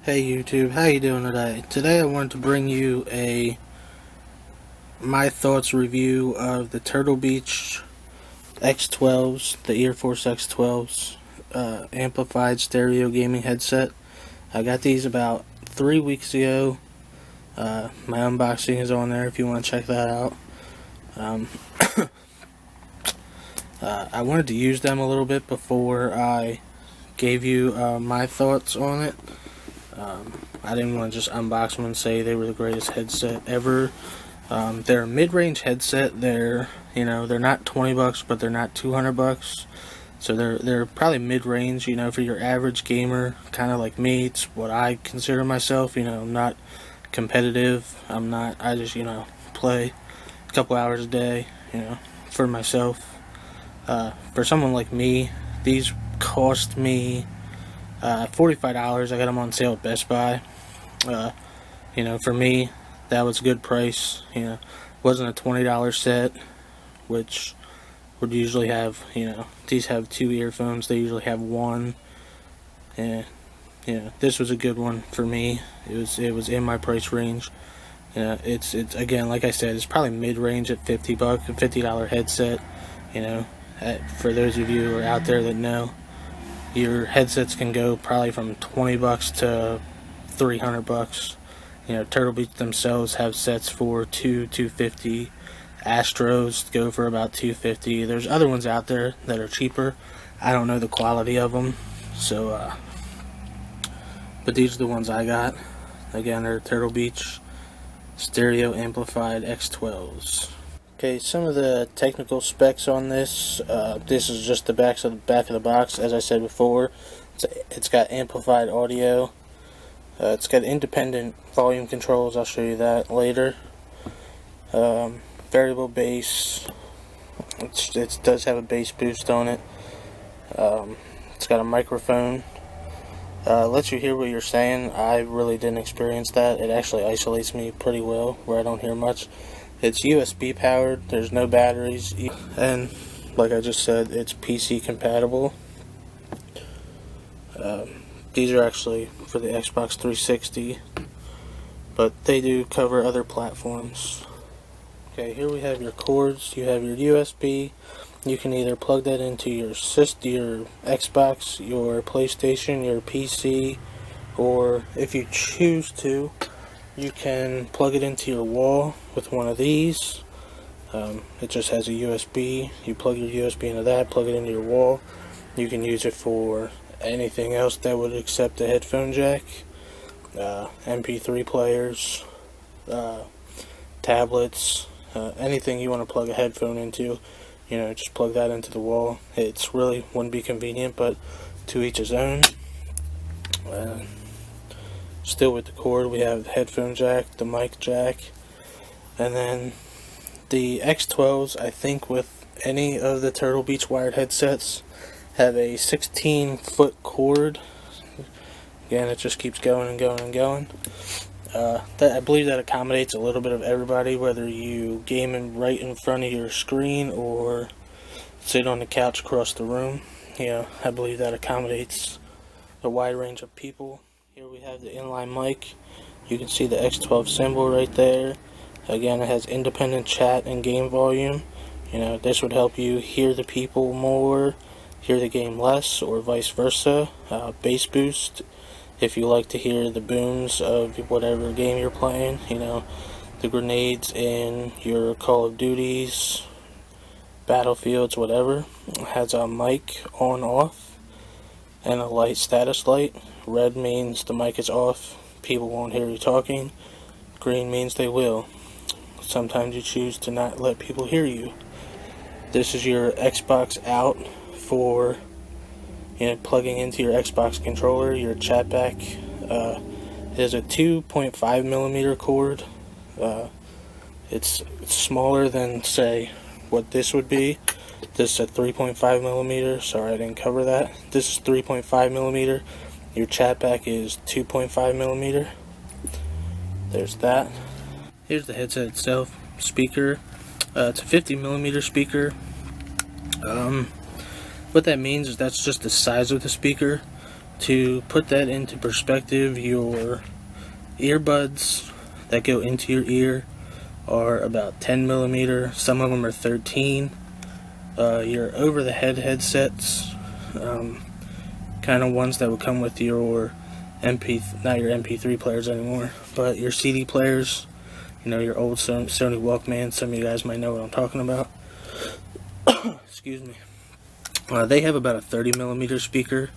Hey YouTube, how you doing today? Today I wanted to bring you my thoughts review of the Turtle Beach X12s, the Air Force X12s amplified stereo gaming headset. I got these about 3 weeks ago. My unboxing is on there if you want to check that out. Um, I wanted to use them a little bit before I gave you my thoughts on it. I didn't want to just unbox them and say they were the greatest headset ever. They're a mid-range headset. They're not $20, but they're not $200. So they're probably mid-range. For your average gamer, kind of like me. It's what I consider myself. I'm not competitive. I'm not. I just play a couple hours a day. For myself. For someone like me, these cost me $45. I got them on sale at Best Buy. For me, that was a good price. Wasn't a $20 set, which would usually have, these have two earphones. They usually have one. And, this was a good one for me. It was in my price range. It's again, like I said, it's probably mid-range at $50, a $50 headset. For those of you who are out there that know, your headsets can go probably from $20 to $300. Turtle Beach themselves have sets for $250. Astros go for about $250. There's other ones out there that are cheaper. I don't know the quality of them, so but these are the ones I got. Again, they're Turtle Beach stereo amplified X12s. Okay, some of the technical specs on this. This is just the back of the box. As I said before, it's got amplified audio. It's got independent volume controls. I'll show you that later. Variable bass. It does have a bass boost on it. It's got a microphone. Lets you hear what you're saying. I really didn't experience that. It actually isolates me pretty well where I don't hear much. It's USB powered. There's no batteries. And like I just said, it's PC compatible. These are actually for the Xbox 360, but they do cover other platforms. Okay, here we have your cords. You have your USB. You can either plug that into your Xbox, your PlayStation, your PC, or if you choose to, you can plug it into your wall with one of these. It just has a USB. You plug your USB into that, plug it into your wall. You can use it for anything else that would accept a headphone jack, MP3 players, tablets, anything you want to plug a headphone into, just plug that into the wall. It's really wouldn't be convenient, but to each his own. Still with the cord, we have the headphone jack, the mic jack, and then the X12s, I think with any of the Turtle Beach wired headsets, have a 16-foot cord. Again, it just keeps going and going and going. I believe that accommodates a little bit of everybody, whether you game right in front of your screen or sit on the couch across the room. I believe that accommodates a wide range of people. Here we have the inline mic. You can see the X12 symbol right there. Again, it has independent chat and game volume. This would help you hear the people more, hear the game less, or vice versa. Bass boost, if you like to hear the booms of whatever game you're playing, the grenades in your Call of Duties, Battlefields, whatever. It has a mic on off and a light status light. Red means the mic is off, people won't hear you talking. Green means they will. Sometimes you choose to not let people hear you. This is your Xbox out for plugging into your Xbox controller, your chat back. It is a 2.5 millimeter cord. It's smaller than, say, what this would be. This is a 3.5 millimeter. Sorry, I didn't cover that. This is 3.5 millimeter. Your chat back is 2.5 millimeter. There's that. Here's the headset itself. Speaker. It's a 50 millimeter speaker. What that means is that's just the size of the speaker. To put that into perspective, your earbuds that go into your ear are about 10 millimeter. Some of them are 13. Your over-the-head headsets, kind of ones that would come with your not your MP3 players anymore, but your CD players. You know, your old Sony Walkman. Some of you guys might know what I'm talking about. Excuse me. They have about a 30 millimeter speaker.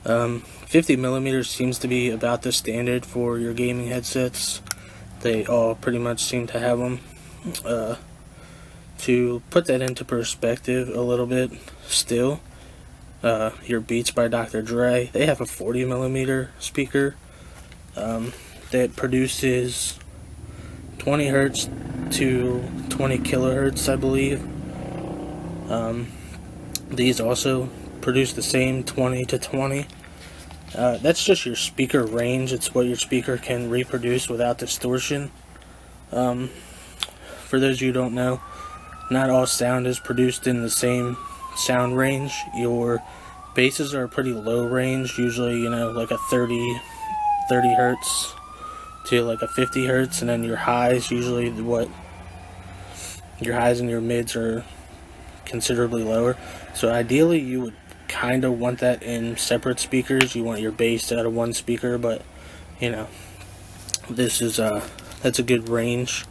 50 millimeters seems to be about the standard for your gaming headsets. They all pretty much seem to have them. To put that into perspective a little bit, still, your Beats by Dr. Dre, they have a 40 millimeter speaker that produces 20 hertz to 20 kilohertz, I believe. These also produce the same 20 to 20. That's just your speaker range. It's what your speaker can reproduce without distortion. For those of you who don't know, not all sound is produced in the same sound range. Your basses are pretty low range, usually, you know, like a 30 hertz to like a 50 hertz, and then your highs, usually your highs and your mids are considerably lower. So ideally you would kind of want that in separate speakers. You want your bass out of one speaker, but you know, this is that's a good range.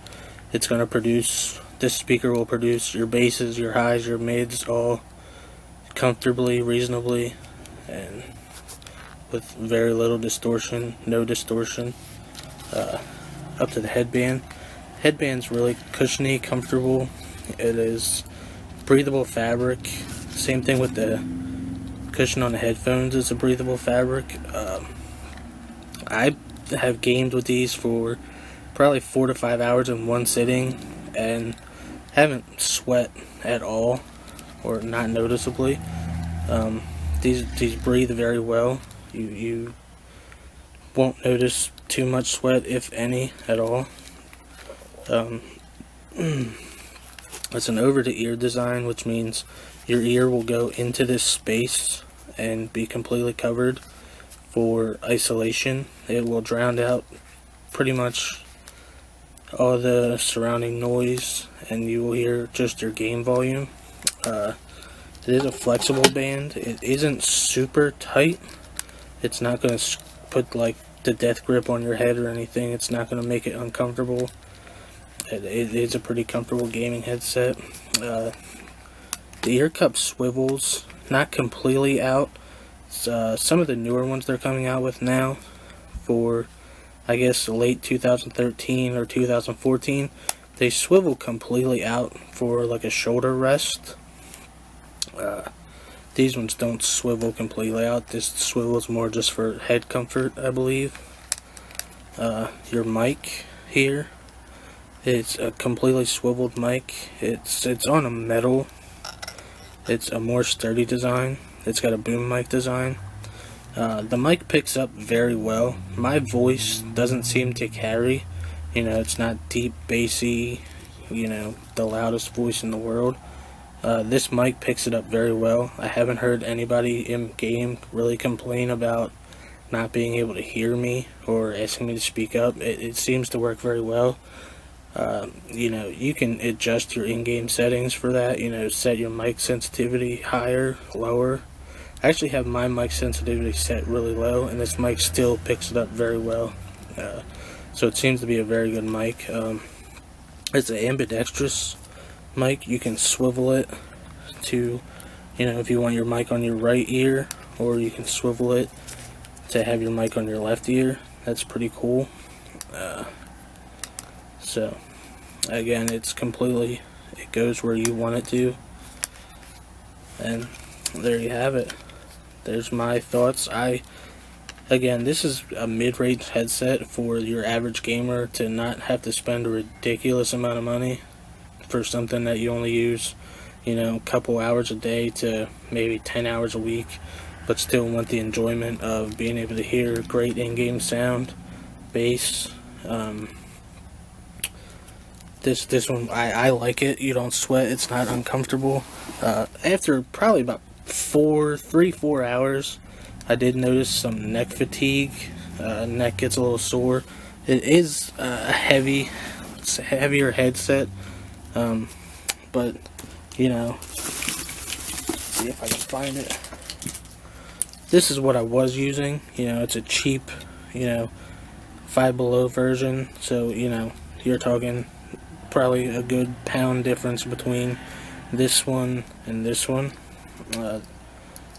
It's going to produce, this speaker will produce your basses, your highs, your mids all comfortably, reasonably, and with very little distortion, no distortion. Up to the headband. Headband's really cushiony, comfortable. It is breathable fabric. Same thing with the cushion on the headphones, is a breathable fabric. I have gamed with these for probably 4 to 5 hours in one sitting and haven't sweat at all, or not noticeably. These breathe very well. You won't notice too much sweat, if any, at all. It's an over-the-ear design, which means your ear will go into this space and be completely covered for isolation. It will drown out pretty much all the surrounding noise, and you will hear just your game volume. It is a flexible band. It isn't super tight. It's not going to put like the death grip on your head or anything. It's not going to make it uncomfortable. It is a pretty comfortable gaming headset. The ear cup swivels, not completely out. Some of the newer ones they're coming out with now, for I guess late 2013 or 2014, they swivel completely out for like a shoulder rest. These ones don't swivel completely out. This swivels more just for head comfort, I believe. Your mic here, it's a completely swiveled mic. It's on a metal. It's a more sturdy design. It's got a boom mic design. The mic picks up very well. My voice doesn't seem to carry. You know, it's not deep, bassy, you know, the loudest voice in the world. This mic picks it up very well. I haven't heard anybody in game really complain about not being able to hear me or asking me to speak up. It seems to work very well. You know, you can adjust your in-game settings for that. You know, set your mic sensitivity higher, lower. I actually have my mic sensitivity set really low, and this mic still picks it up very well. So it seems to be a very good mic. It's an ambidextrous mic. You can swivel it to, you know, if you want your mic on your right ear, or you can swivel it to have your mic on your left ear. That's pretty cool. So again, it's completely, it goes where you want it to, and there you have it. There's my thoughts. Again, this is a mid-range headset for your average gamer to not have to spend a ridiculous amount of money for something that you only use, you know, a couple hours a day to maybe 10 hours a week, but still want the enjoyment of being able to hear great in-game sound, bass. This one, I like it. You don't sweat. It's not uncomfortable. After probably about 4 hours, I did notice some neck fatigue. Neck gets a little sore. It is it's a heavier headset, but you know, let's see if I can find it. This is what I was using. You know, it's a cheap, you know, Five Below version. So you know, you're talking probably a good pound difference between this one and this one.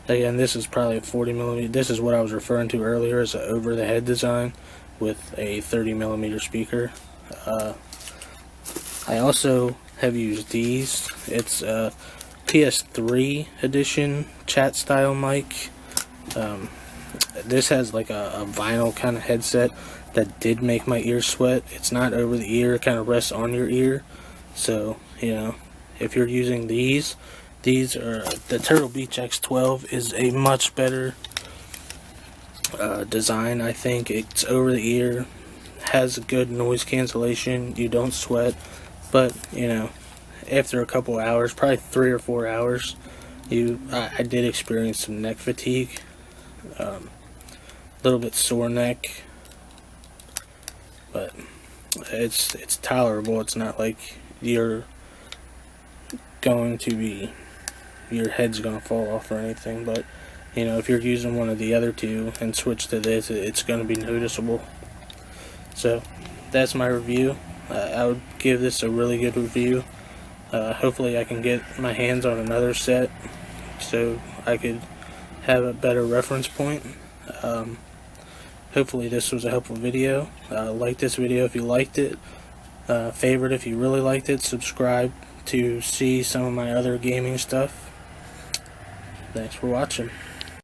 Again, this is probably a 40mm. This is what I was referring to earlier as an over-the-head design with a 30mm speaker. I also have used these. It's a PS3 edition chat style mic. This has like a vinyl kind of headset that did make my ears sweat. It's not over the ear, it kind of rests on your ear. So, you know, if you're using these are, the Turtle Beach X12 is a much better design, I think. It's over the ear, has good noise cancellation, you don't sweat, but, you know, after a couple hours, probably 3 or 4 hours, I did experience some neck fatigue, a little bit sore neck, but it's tolerable. It's not like your head's gonna fall off or anything, but you know, if you're using one of the other two and switch to this, it's gonna be noticeable. So that's my review. I would give this a really good review. Hopefully I can get my hands on another set so I could have a better reference point. Hopefully this was a helpful video. Like this video if you liked it, favorite if you really liked it, subscribe to see some of my other gaming stuff. Thanks for watching.